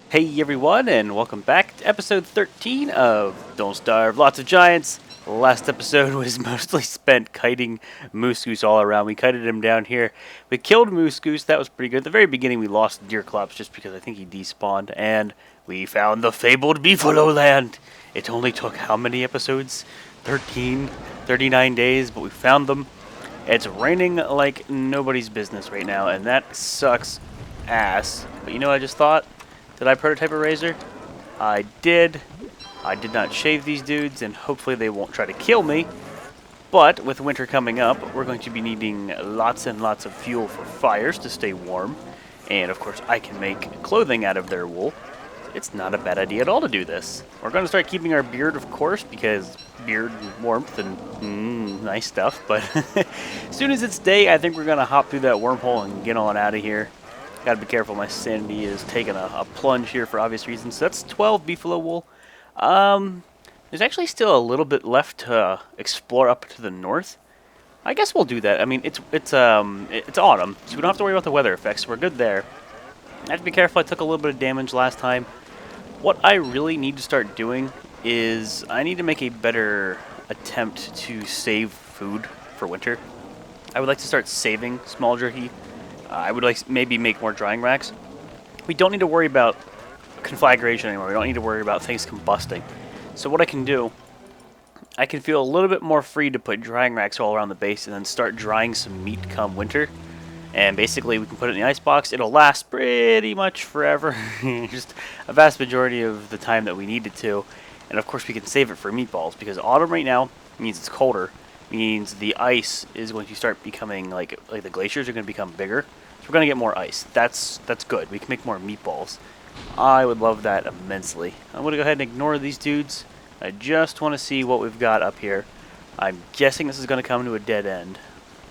Hey everyone, and welcome back to episode 13 of Don't Starve, Lots of Giants. Last episode was mostly spent kiting Moose Goose all around. We kited him down here. We killed Moose Goose, that was pretty good. At the very beginning we lost Deer Clops just because I think he despawned, and we found the fabled Beefalo Land. It only took how many episodes? 13, 39 days, but we found them. It's raining like nobody's business right now, and that sucks ass. But you know what I just thought? Did I prototype a razor? I did. I did not shave these dudes, and hopefully they won't try to kill me. But with winter coming up, we're going to be needing lots and lots of fuel for fires to stay warm. And of course, I can make clothing out of their wool. It's not a bad idea at all to do this. We're going to start keeping our beard, of course, because beard and warmth and nice stuff. But as soon as it's day, I think we're going to hop through that wormhole and get on out of here. Gotta be careful, my sanity is taking a plunge here for obvious reasons. So that's 12 beefalo wool. There's actually still a little bit left to explore up to the north. I guess we'll do that. I mean, it's autumn, so we don't have to worry about the weather effects. We're good there. I have to be careful. I took a little bit of damage last time. What I really need to start doing is I need to make a better attempt to save food for winter. I would like to start saving small jerky. I would like maybe make more drying racks. We don't need to worry about conflagration anymore. We don't need to worry about things combusting. So what I can do, I can feel a little bit more free to put drying racks all around the base and then start drying some meat come winter. And basically we can put it in the icebox. It'll last pretty much forever. Just a vast majority of the time that we need it to. And of course we can save it for meatballs because autumn right now means it's colder. Means the ice is going to start becoming like the glaciers are going to become bigger. So we're going to get more ice. That's good. We can make more meatballs. I would love that immensely. I'm going to go ahead and ignore these dudes. I just want to see what we've got up here. I'm guessing this is going to come to a dead end.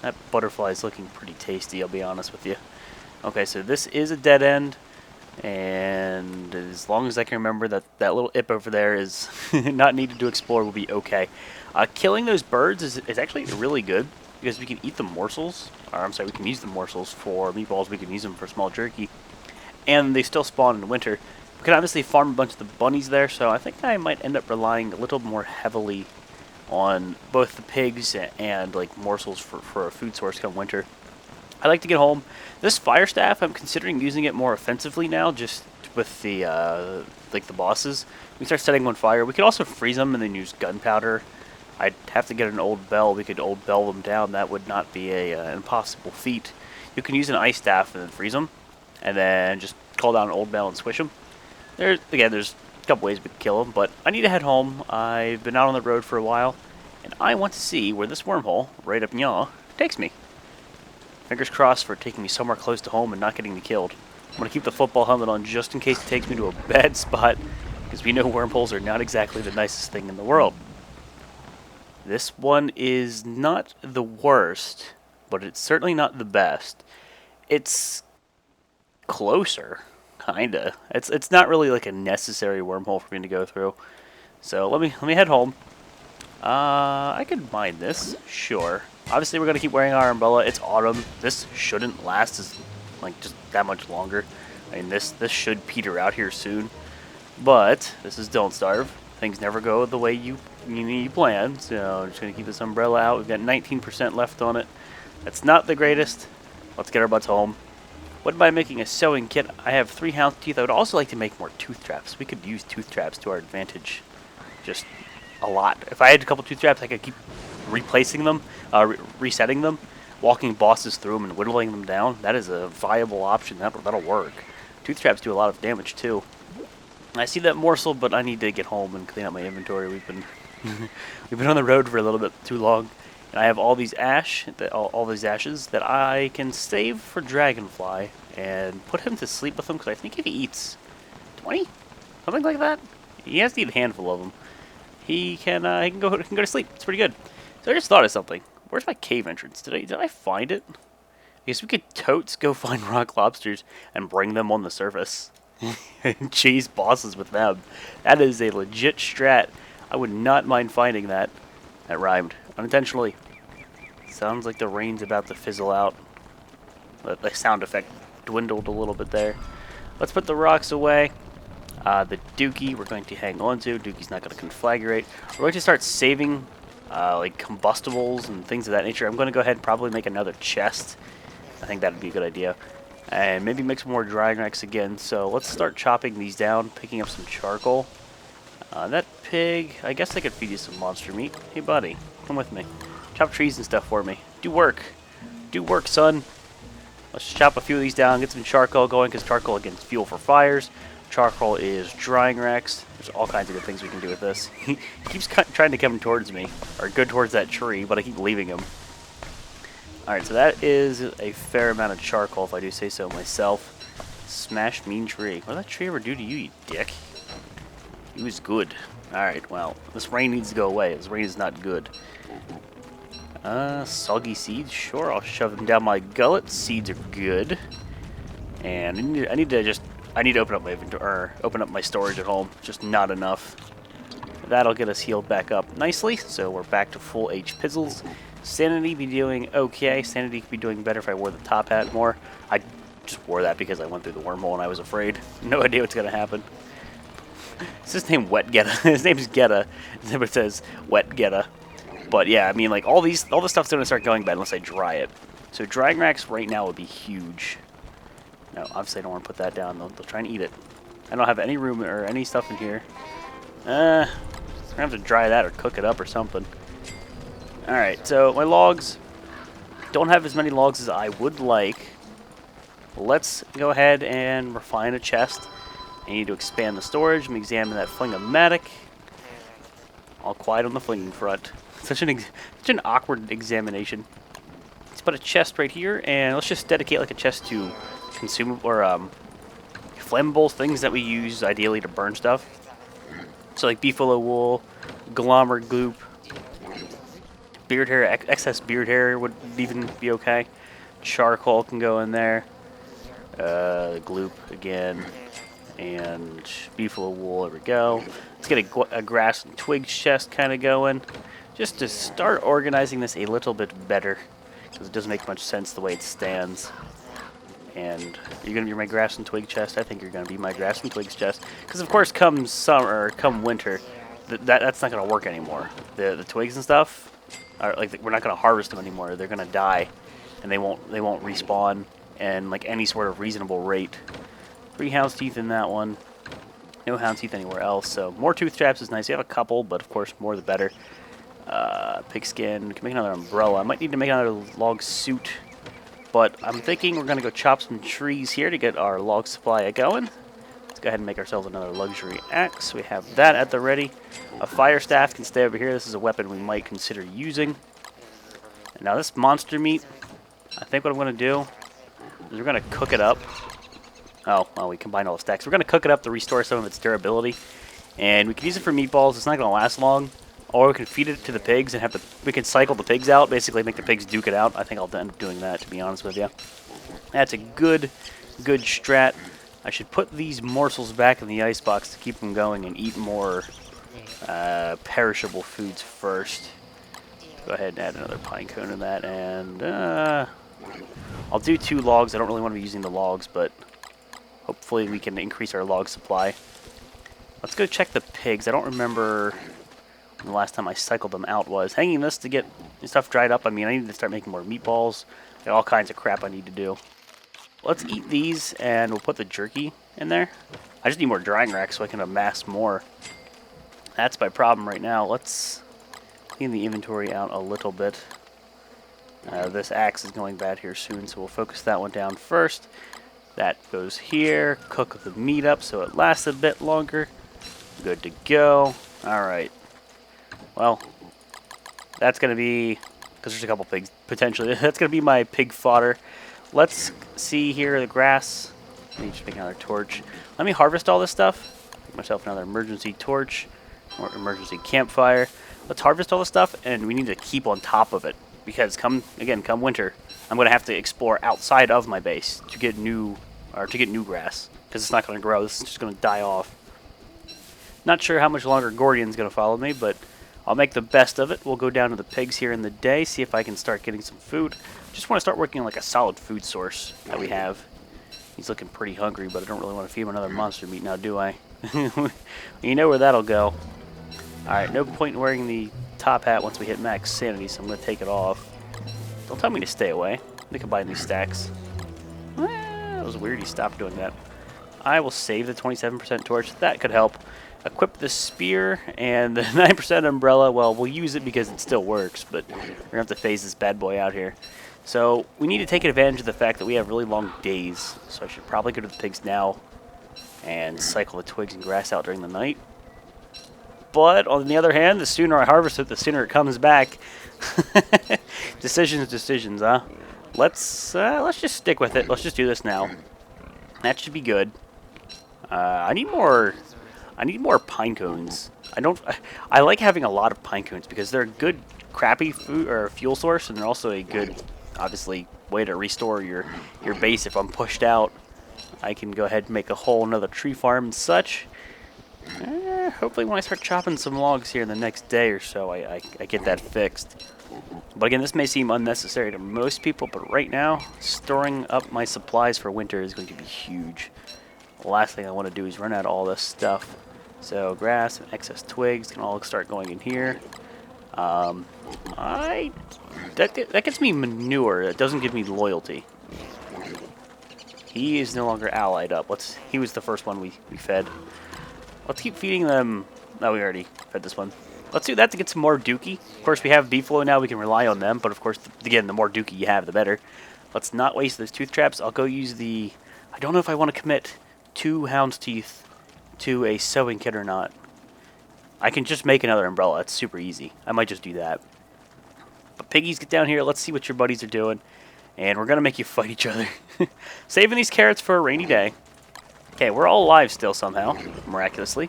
That butterfly is looking pretty tasty, I'll be honest with you. Okay, so this is a dead end. And as long as I can remember that that little ip over there is not needed to explore, will be okay. Killing those birds is actually really good because we can eat the morsels. Or I'm sorry, we can use the morsels for meatballs. We can use them for small jerky, and they still spawn in winter. We can obviously farm a bunch of the bunnies there, so I think I might end up relying a little more heavily on both the pigs and like morsels for a food source come winter. I like to get home. This fire staff, I'm considering using it more offensively now, just with the like the bosses. We can start setting on fire. We could also freeze them and then use gunpowder. I'd have to get an old bell. We could old bell them down. That would not be an impossible feat. You can use an ice staff and then freeze them, and then just call down an old bell and squish them. There's a couple ways we could kill them, but I need to head home. I've been out on the road for a while, and I want to see where this wormhole, right up yaw, takes me. Fingers crossed for taking me somewhere close to home and not getting me killed. I'm going to keep the football helmet on just in case it takes me to a bad spot, because we know wormholes are not exactly the nicest thing in the world. This one is not the worst, but it's certainly not the best. It's closer, kinda. It's not really like a necessary wormhole for me to go through. So let me head home. I could mine this, sure. Obviously, we're gonna keep wearing our umbrella. It's autumn. This shouldn't last as like just that much longer. I mean, this should peter out here soon. But this is Don't Starve. Things never go the way you plan. So I'm just gonna keep this umbrella out. We've got 19% left on it. That's not the greatest. Let's get our butts home. What about making a sewing kit? I have 3 hound teeth. I would also like to make more tooth traps. We could use tooth traps to our advantage. Just a lot. If I had a couple tooth traps, I could keep replacing them, resetting them, walking bosses through them and whittling them down. That is a viable option. That'll work. Tooth traps do a lot of damage too. I see that morsel, but I need to get home and clean up my inventory. We've been we've been on the road for a little bit too long, and I have all these all these ashes that I can save for Dragonfly and put him to sleep with them because I think if he eats 20, something like that, he has to eat a handful of them. He can go to sleep. It's pretty good. So I just thought of something. Where's my cave entrance? Did I find it? I guess we could totes go find rock lobsters and bring them on the surface and chase bosses with them. That is a legit strat. I would not mind finding that. That rhymed unintentionally. Sounds like the rain's about to fizzle out. The sound effect dwindled a little bit there. Let's put the rocks away. The Dookie we're going to hang on to. Dookie's not going to conflagrate. We're going to start saving like combustibles and things of that nature. I'm going to go ahead and probably make another chest. I think that would be a good idea. And maybe make some more drying racks again. So let's start chopping these down, picking up some charcoal. That pig, I guess I could feed you some monster meat. Hey buddy, come with me. Chop trees and stuff for me. Do work. Do work, son. Let's chop a few of these down, get some charcoal going, because charcoal, again, is fuel for fires. Charcoal is drying racks. There's all kinds of good things we can do with this. He keeps trying to come towards me, or go towards that tree, but I keep leaving him. Alright, so that is a fair amount of charcoal, if I do say so myself. Smash mean tree. What did that tree ever do to you, you dick? He was good. Alright, well, this rain needs to go away. This rain is not good. Soggy seeds. Sure, I'll shove them down my gullet. Seeds are good. And I need to open up my inventory, or open up my storage at home. Just not enough. That'll get us healed back up nicely. So we're back to full H pizzles. Sanity be doing okay. Sanity could be doing better if I wore the top hat more. I just wore that because I went through the wormhole and I was afraid. No idea what's gonna happen. Is his name Wet Geta? His name's Geta. His name says Wet Geta. But yeah, I mean, like all this stuff's gonna start going bad unless I dry it. So drying racks right now would be huge. No, obviously I don't want to put that down. They'll try and eat it. I don't have any room or any stuff in here. I'm gonna have to dry that or cook it up or something. Alright, so my logs don't have as many logs as I would like. Let's go ahead and refine a chest. I need to expand the storage and examine that fling-o-matic. All quiet on the flinging front. Such an awkward examination. Let's put a chest right here, and let's just dedicate like a chest to consumable or flammables, things that we use ideally to burn stuff. So like beefalo wool, glomer gloop, beard hair, excess beard hair would even be okay. Charcoal can go in there. Gloop again, and beefalo wool. There we go. Let's get a grass and twigs chest kind of going, just to start organizing this a little bit better, because it doesn't make much sense the way it stands. And you're going to be my grass and twig chest? I think you're going to be my grass and twigs chest. Because, of course, come summer, or come winter, that's not going to work anymore. The twigs and stuff, are like we're not going to harvest them anymore. They're going to die, and they won't respawn in like any sort of reasonable rate. 3 hound's teeth in that one. No hound's teeth anywhere else. So more tooth traps is nice. You have a couple, but of course more the better. Pigskin. Can make another umbrella. I might need to make another log suit. But I'm thinking we're going to go chop some trees here to get our log supply going. Let's go ahead and make ourselves another luxury axe. We have that at the ready. A fire staff can stay over here. This is a weapon we might consider using. And now this monster meat, I think what I'm going to do is we're going to cook it up. Oh, well, we combined all the stacks. We're going to cook it up to restore some of its durability. And we can use it for meatballs. It's not going to last long. Or we can feed it to the pigs and we can cycle the pigs out, basically make the pigs duke it out. I think I'll end up doing that, to be honest with you. That's a good strat. I should put these morsels back in the icebox to keep them going and eat more perishable foods first. Go ahead and add another pine cone in that, and I'll do 2 logs. I don't really want to be using the logs, but hopefully we can increase our log supply. Let's go check the pigs. I don't remember the last time I cycled them out was. Hanging this to get stuff dried up. I mean, I need to start making more meatballs. There are all kinds of crap I need to do. Let's eat these, and we'll put the jerky in there. I just need more drying racks so I can amass more. That's my problem right now. Let's clean the inventory out a little bit. This axe is going bad here soon, so we'll focus that one down first. That goes here. Cook the meat up so it lasts a bit longer. Good to go. Alright. Well, that's going to be, because there's a couple pigs, potentially, that's going to be my pig fodder. Let's see here, the grass. Let me just make another torch. Let me harvest all this stuff. Make myself another emergency torch, or emergency campfire. Let's harvest all this stuff, and we need to keep on top of it. Because come winter, I'm going to have to explore outside of my base to get new grass. Because it's not going to grow, this is just going to die off. Not sure how much longer Gordian's going to follow me, but I'll make the best of it. We'll go down to the pigs here in the day, see if I can start getting some food. Just want to start working on like a solid food source that we have. He's looking pretty hungry, but I don't really want to feed him another monster meat now, do I? You know where that'll go. Alright, no point in wearing the top hat once we hit max sanity, so I'm going to take it off. Don't tell me to stay away. Let me combine these stacks. That was weird he stopped doing that. I will save the 27% torch. That could help. Equip the spear and the 9% umbrella. Well, we'll use it because it still works, but we're going to have to phase this bad boy out here. So we need to take advantage of the fact that we have really long days. So I should probably go to the pigs now and cycle the twigs and grass out during the night. But on the other hand, the sooner I harvest it, the sooner it comes back. Decisions, huh? Let's just stick with it. Let's just do this now. That should be good. I need more pine cones. I like having a lot of pine cones because they're a good crappy food or fuel source, and they're also a good, obviously, way to restore your base if I'm pushed out. I can go ahead and make a whole another tree farm and such. Hopefully when I start chopping some logs here in the next day or so, I get that fixed. But again, this may seem unnecessary to most people, but right now, storing up my supplies for winter is going to be huge. The last thing I want to do is run out of all this stuff. So grass and excess twigs can all start going in here. That gets me manure. It doesn't give me loyalty. He is no longer allied up. He was the first one we fed. Let's keep feeding them. No, we already fed this one. Let's do that to get some more dookie. Of course, we have beefalo now. We can rely on them. But of course, again, the more dookie you have, the better. Let's not waste those tooth traps. I'll go use the... I don't know if I want to commit 2 hound's teeth to a sewing kit or not. I can just make another umbrella. It's super easy. I might just do that. But piggies, get down here. Let's see what your buddies are doing. And we're going to make you fight each other. Saving these carrots for a rainy day. Okay, we're all alive still somehow, miraculously.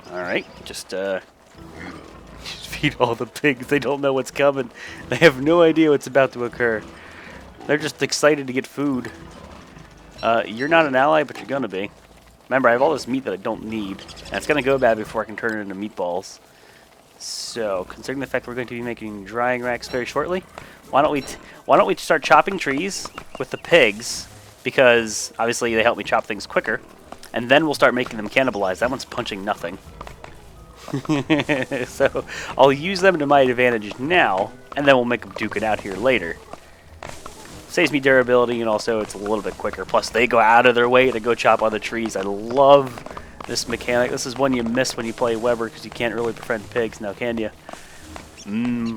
Alright, just feed all the pigs. They don't know what's coming. They have no idea what's about to occur. They're just excited to get food. You're not an ally, but you're gonna be. Remember, I have all this meat that I don't need, and it's gonna go bad before I can turn it into meatballs. So, considering the fact we're going to be making drying racks very shortly, why don't we start chopping trees with the pigs? Because obviously they help me chop things quicker, and then we'll start making them cannibalize. That one's punching nothing. So I'll use them to my advantage now, and then we'll make them duke it out here later. Saves me durability, and also it's a little bit quicker. Plus they go out of their way to go chop on the trees. I love this mechanic. This is one you miss when you play Weber because you can't really befriend pigs now, can you?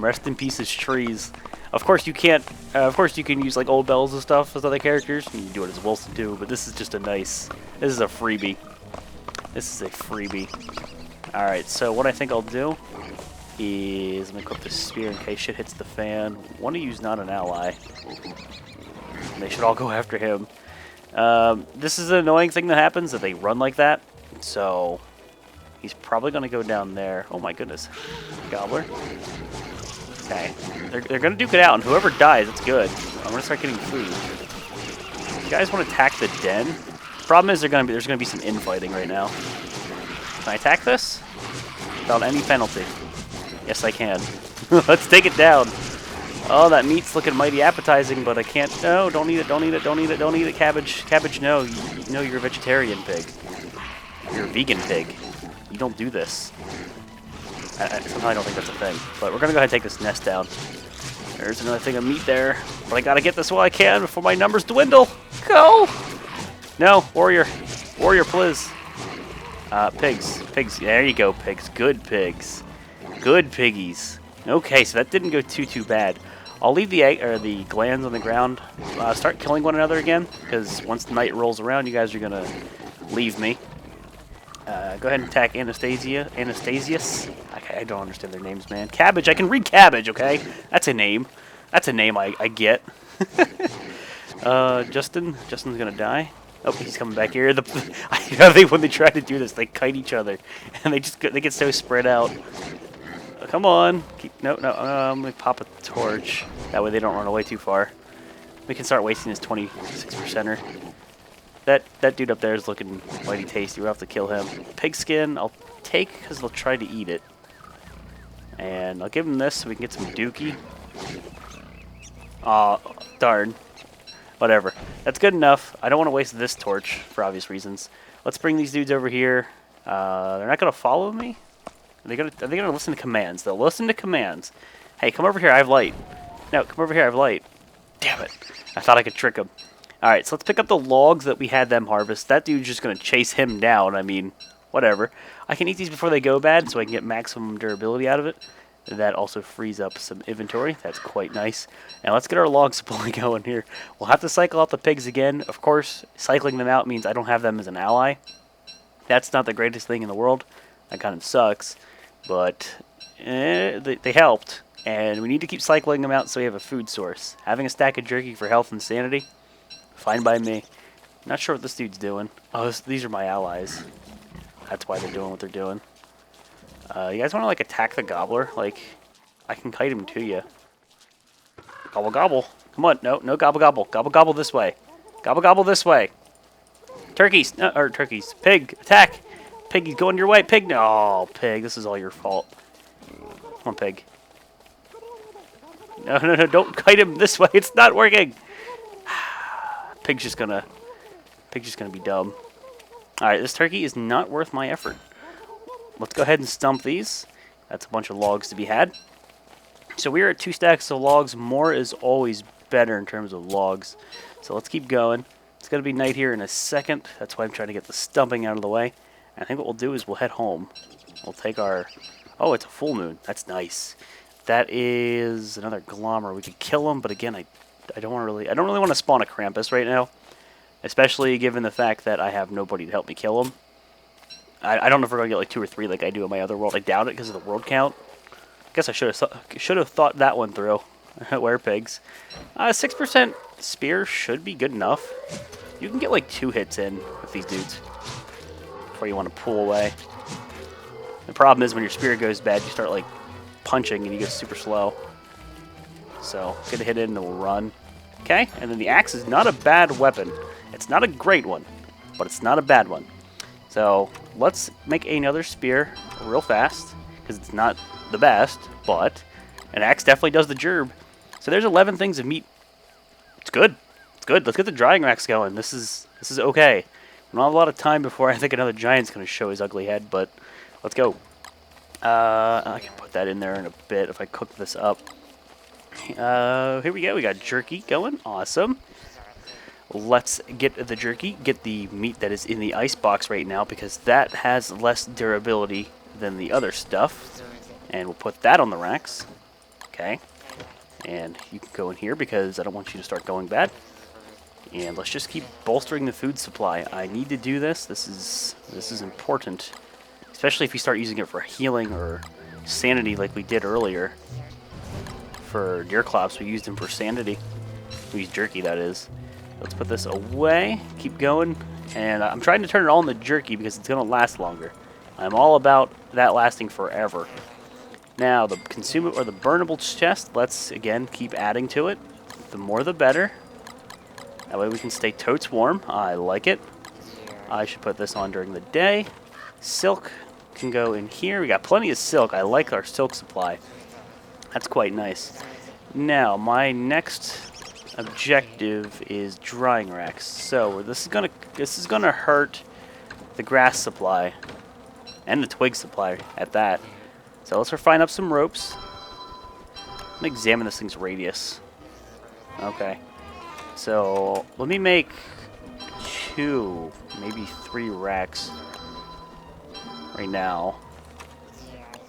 Rest in peace, trees. Of course you can't. Of course you can use like old bells and stuff as other characters. You can do it as Wilson too, but this is just a nice. This is a freebie. This is a freebie. All right. So what I think I'll do is let me equip this spear in case shit hits the fan. Want to use not an ally. And they should all go after him. This is an annoying thing that happens that they run like that. So he's probably gonna go down there. Oh my goodness, gobbler. Okay, they're gonna duke it out, and whoever dies, that's good. I'm gonna start getting food. You guys want to attack the den? Problem is, there's gonna be some infighting right now. Can I attack this without any penalty? Yes, I can. Let's take it down. Oh, that meat's looking mighty appetizing, but I can't. No, don't eat it. Don't eat it. Don't eat it. Don't eat it. Cabbage. Cabbage. No. No, you're a vegetarian pig. You're a vegan pig. You don't do this. Somehow I don't think that's a thing. But we're going to go ahead and take this nest down. There's another thing of meat there. But I got to get this while I can before my numbers dwindle. Go! No, warrior. Warrior, please. Pigs. Pigs. There you go, pigs. Good pigs. Good piggies. Okay, so that didn't go too bad. I'll leave the egg, or the glands on the ground. Start killing one another again, because once the night rolls around, you guys are going to leave me. Go ahead and attack Anastasius. I don't understand their names, man. Cabbage. I can read cabbage, okay? That's a name. That's a name I get. Justin's going to die. Oh, he's coming back here. When they try to do this, they kite each other. And they get so spread out. Come on. No. Let me pop a torch. That way they don't run away too far. We can start wasting this 26%er. That dude up there is looking mighty tasty. We'll have to kill him. Pigskin, I'll take because they'll try to eat it. And I'll give him this so we can get some dookie. Aw, darn. Whatever. That's good enough. I don't want to waste this torch for obvious reasons. Let's bring these dudes over here. They're not gonna follow me. Are they gonna listen to commands? They'll listen to commands. Hey, come over here. I have light. No, come over here. I have light. Damn it! I thought I could trick them. All right, so let's pick up the logs that we had them harvest. That dude's just gonna chase him down. I mean, whatever. I can eat these before they go bad, so I can get maximum durability out of it. That also frees up some inventory. That's quite nice. And let's get our log supply going here. We'll have to cycle out the pigs again. Of course, cycling them out means I don't have them as an ally. That's not the greatest thing in the world. That kind of sucks. But they helped. And we need to keep cycling them out so we have a food source. Having a stack of jerky for health and sanity, fine by me. Not sure what this dude's doing. Oh, these are my allies. That's why they're doing what they're doing. You guys want to, like, attack the gobbler? Like, I can kite him to you. Gobble, gobble. Come on. No, no, gobble, gobble. Gobble, gobble this way. Gobble, gobble this way. Turkeys. No, or turkeys. Pig, attack. Pig, he's going your way. Pig. No, pig, this is all your fault. Come on, pig. No, no, no, don't kite him this way. It's not working. Pig's just gonna be dumb. Alright, this turkey is not worth my effort. Let's go ahead and stump these. That's a bunch of logs to be had. So we are at 2 stacks of logs. More is always better in terms of logs. So let's keep going. It's going to be night here in a second. That's why I'm trying to get the stumping out of the way. And I think what we'll do is we'll head home. We'll take our... Oh, it's a full moon. That's nice. That is another glommer. We could kill him, but again, I don't really want to spawn a Krampus right now. Especially given the fact that I have nobody to help me kill him. I don't know if we're going to get like 2 or 3 like I do in my other world. I doubt it because of the world count. I guess I should have thought that one through. Were pigs. 6% spear should be good enough. You can get like 2 hits in with these dudes before you want to pull away. The problem is when your spear goes bad, you start like punching and you get super slow. So get a hit in and we'll run. Okay, and then the axe is not a bad weapon. It's not a great one, but it's not a bad one. So let's make another spear real fast, because it's not the best, but an axe definitely does the job. So there's 11 things of meat. It's good. It's good. Let's get the drying racks going. This is okay. We don't have a lot of time before I think another giant's going to show his ugly head, but let's go. I can put that in there in a bit if I cook this up. Here we go. We got jerky going. Awesome. Let's get the jerky, get the meat that is in the ice box right now, because that has less durability than the other stuff. And we'll put that on the racks. Okay. And you can go in here because I don't want you to start going bad. And let's just keep bolstering the food supply. I need to do this. This is important. Especially if you start using it for healing or sanity like we did earlier. For deer clops, we used them for sanity. We used jerky, that is. Let's put this away, keep going, and I'm trying to turn it all into jerky because it's going to last longer. I'm all about that lasting forever. Now, the consumable or the burnable chest, let's again keep adding to it. The more the better. That way we can stay totes warm. I like it. I should put this on during the day. Silk can go in here. We got plenty of silk. I like our silk supply. That's quite nice. Now, my next objective is drying racks. So this is gonna hurt the grass supply and the twig supply at that. So let's refine up some ropes. Let me examine this thing's radius. Okay. So let me make 2, maybe 3 racks right now,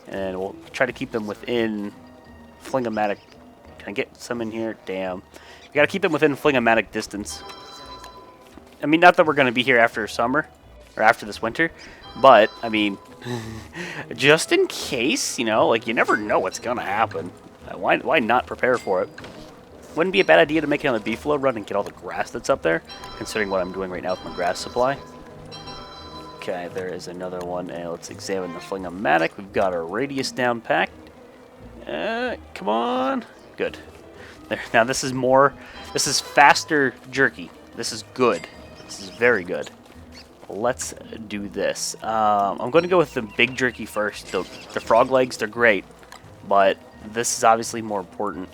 and we'll try to keep them within flingomatic. Can I get some in here? Damn. We gotta keep them within flingomatic distance. I mean, not that we're gonna be here after summer, or after this winter, but, I mean, just in case, you know, like, you never know what's gonna happen. Why not prepare for it? Wouldn't be a bad idea to make it on the beefalo run and get all the grass that's up there, considering what I'm doing right now with my grass supply. Okay, there is another one, and let's examine the flingomatic. We've got our radius down packed. Come on. Good. There. Now this is faster jerky. This is good. This is very good. Let's do this. I'm going to go with the big jerky first. The frog legs, they're great, but this is obviously more important,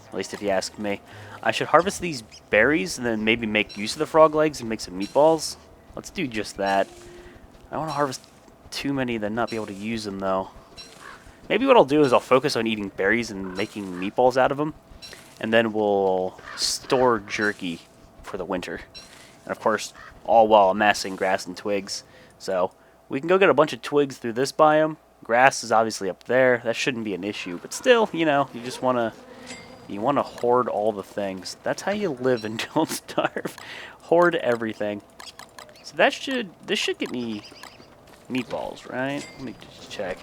at least if you ask me. I should harvest these berries and then maybe make use of the frog legs and make some meatballs. Let's do just that. I don't want to harvest too many then not be able to use them, though. Maybe what I'll do is I'll focus on eating berries and making meatballs out of them. And then we'll store jerky for the winter. And of course, all while amassing grass and twigs. So we can go get a bunch of twigs through this biome. Grass is obviously up there. That shouldn't be an issue. But still, you know, you just want to hoard all the things. That's how you live and don't starve. Hoard everything. So this should get me meatballs, right? Let me just check.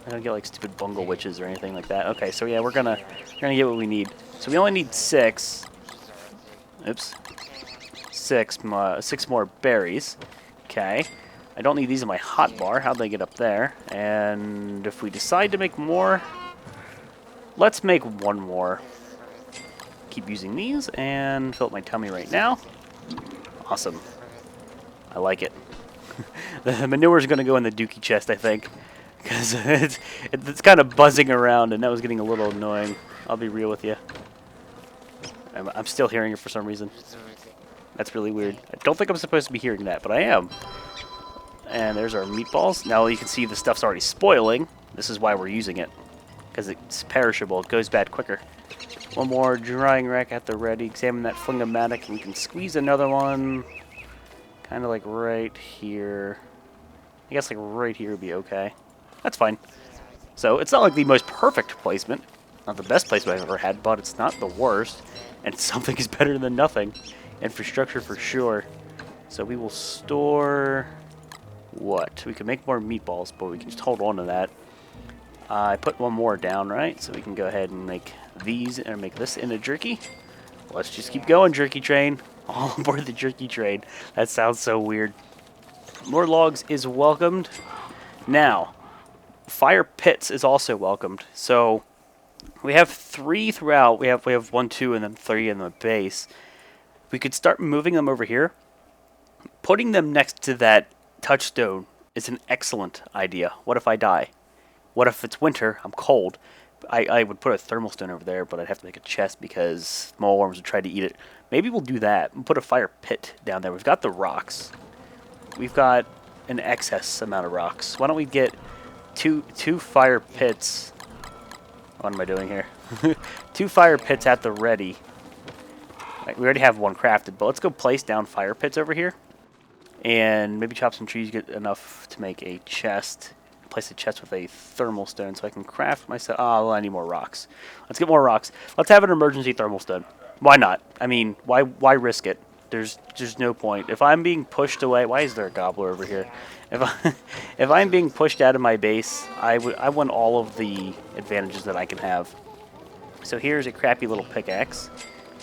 I don't get like stupid bungle witches or anything like that. Okay, so yeah, we're gonna get what we need. So we only need 6. Oops. 6 more berries. Okay. I don't need these in my hotbar. How'd they get up there? And if we decide to make more, let's make one more. Keep using these and fill up my tummy right now. Awesome. I like it. The manure is going to go in the dookie chest, I think. Because it's kind of buzzing around, and that was getting a little annoying. I'll be real with you. I'm still hearing it for some reason. That's really weird. I don't think I'm supposed to be hearing that, but I am. And there's our meatballs. Now you can see the stuff's already spoiling. This is why we're using it. Because it's perishable. It goes bad quicker. One more drying rack at the ready. Examine that flingomatic, and we can squeeze another one. Kind of like right here. I guess like right here would be okay. That's fine. So it's not like the most perfect placement. Not the best placement I've ever had, but it's not the worst. And something is better than nothing. Infrastructure for sure. So we will store... what? We can make more meatballs, but we can just hold on to that. I put one more down, right? So we can go ahead and make these and make this into jerky. Let's just keep going, jerky train. All aboard the jerky train. That sounds so weird. More logs is welcomed. Now, fire pits is also welcomed. So we have 3 throughout. We have 1, 2, and then 3 in the base. We could start moving them over here. Putting them next to that touchstone is an excellent idea. What if I die? What if it's winter? I'm cold. I would put a thermal stone over there, but I'd have to make a chest because mole would try to eat it. Maybe we'll do that. We'll put a fire pit down there. We've got the rocks. We've got an excess amount of rocks. Why don't we get two fire pits? What am I doing here? 2 fire pits at the ready. Right, we already have one crafted, but let's go place down fire pits over here. And maybe chop some trees, get enough to make a chest. Place a chest with a thermal stone so I can craft myself. Oh, I need more rocks. Let's get more rocks. Let's have an emergency thermal stone. Why not? I mean, why risk it? There's no point. If I'm being pushed away, why is there a gobbler over here? If I'm being pushed out of my base, I want all of the advantages that I can have. So here's a crappy little pickaxe.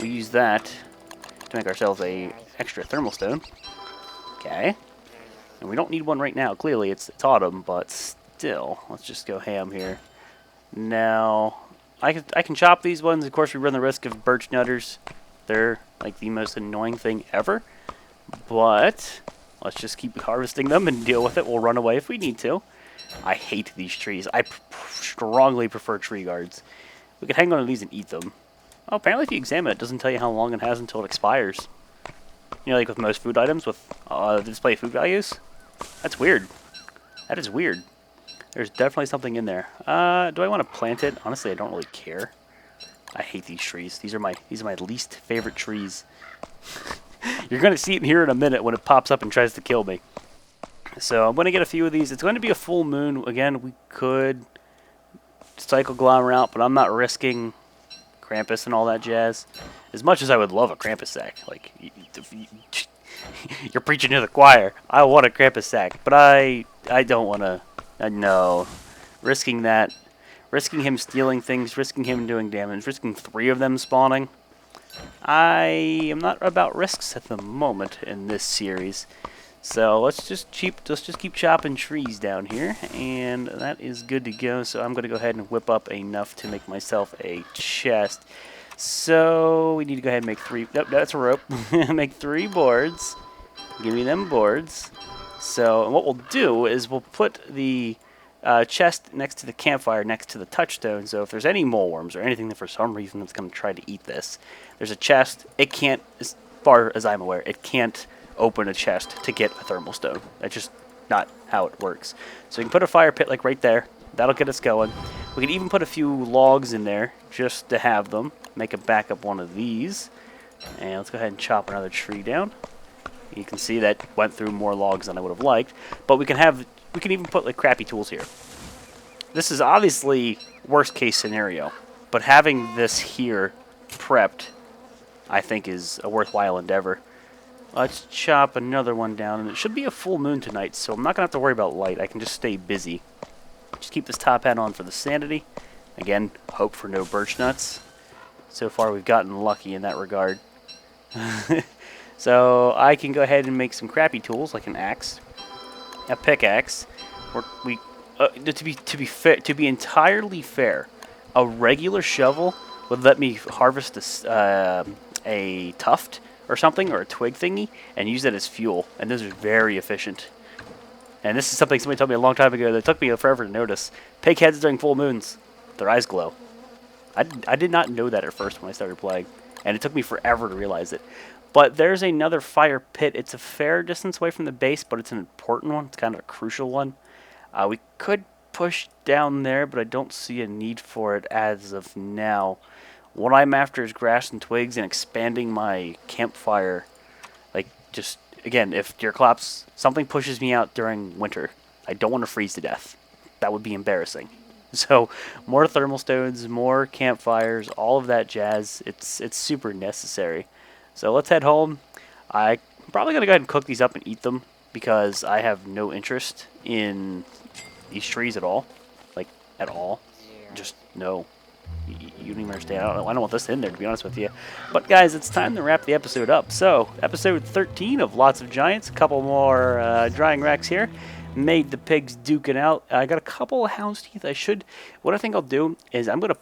We use that to make ourselves a extra thermal stone. Okay. And we don't need one right now. Clearly, it's autumn, but still, let's just go ham here. Now, I can chop these ones. Of course, we run the risk of birch nutters. They're like the most annoying thing ever. But let's just keep harvesting them and deal with it. We'll run away if we need to. I hate these trees. I strongly prefer tree guards. We could hang on to these and eat them. Oh, apparently if you examine it, it doesn't tell you how long it has until it expires. You know, like with most food items with display food values. That's weird. That is weird. There's definitely something in there. Do I want to plant it? Honestly, I don't really care. I hate these trees. These are my least favorite trees. You're going to see it here in a minute when it pops up and tries to kill me. So I'm going to get a few of these. It's going to be a full moon. Again, we could cycle Glommer out, but I'm not risking Krampus and all that jazz. As much as I would love a Krampus sack. Like, you're preaching to the choir. I want a Krampus sack, but I don't want to. No. Risking that. Risking him stealing things, risking him doing damage, risking 3 of them spawning. I am not about risks at the moment in this series. So let's just keep chopping trees down here, and that is good to go. So I'm going to go ahead and whip up enough to make myself a chest. So we need to go ahead and make 3. Nope, that's a rope. Make 3 boards. Give me them boards. So and what we'll do is we'll put the chest next to the campfire, next to the touchstone. So if there's any moleworms or anything that for some reason that's going to try to eat this, there's a chest. It can't, as far as I'm aware, it can't open a chest to get a thermal stone. That's just not how it works. So we can put a fire pit like right there. That'll get us going. We can even put a few logs in there just to have them. Make a backup one of these. And let's go ahead and chop another tree down. You can see that went through more logs than I would have liked. But we can even put like crappy tools here. This is obviously worst case scenario. But having this here prepped, I think, is a worthwhile endeavor. Let's chop another one down. And it should be a full moon tonight, so I'm not going to have to worry about light. I can just stay busy. Just keep this top hat on for the sanity. Again, hope for no birch nuts. So far, we've gotten lucky in that regard. So I can go ahead and make some crappy tools like an axe, a pickaxe. To be entirely fair, a regular shovel would let me harvest a tuft or something, or a twig thingy, and use that as fuel. And those are very efficient. And this is something somebody told me a long time ago that took me forever to notice. Pig heads during full moons, their eyes glow. I did not know that at first when I started playing, and it took me forever to realize it. But there's another fire pit. It's a fair distance away from the base, but it's an important one. It's kind of a crucial one. We could push down there, but I don't see a need for it as of now. What I'm after is grass and twigs and expanding my campfire. Like, just, again, if Deerclops, something pushes me out during winter, I don't want to freeze to death. That would be embarrassing. So, more thermal stones, more campfires, all of that jazz. It's super necessary. So let's head home. I'm probably going to go ahead and cook these up and eat them because I have no interest in these trees at all. Like, at all. Just no. You don't even understand. I don't want this in there, to be honest with you. But guys, it's time to wrap the episode up. So, episode 13 of Lots of Giants. A couple more drying racks here. Made the pigs duke it out. I got a couple of hound's teeth. What I think I'll do is I'm going to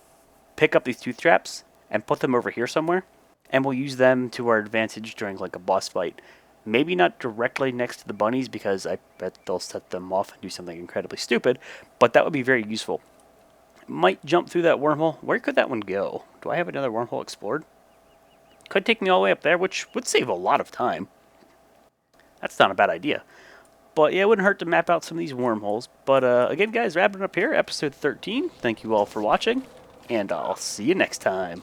pick up these tooth traps and put them over here somewhere. And we'll use them to our advantage during like a boss fight. Maybe not directly next to the bunnies because I bet they'll set them off and do something incredibly stupid. But that would be very useful. Might jump through that wormhole. Where could that one go? Do I have another wormhole explored? Could take me all the way up there, which would save a lot of time. That's not a bad idea. But yeah, it wouldn't hurt to map out some of these wormholes. But again, guys, wrapping up here, episode 13. Thank you all for watching, and I'll see you next time.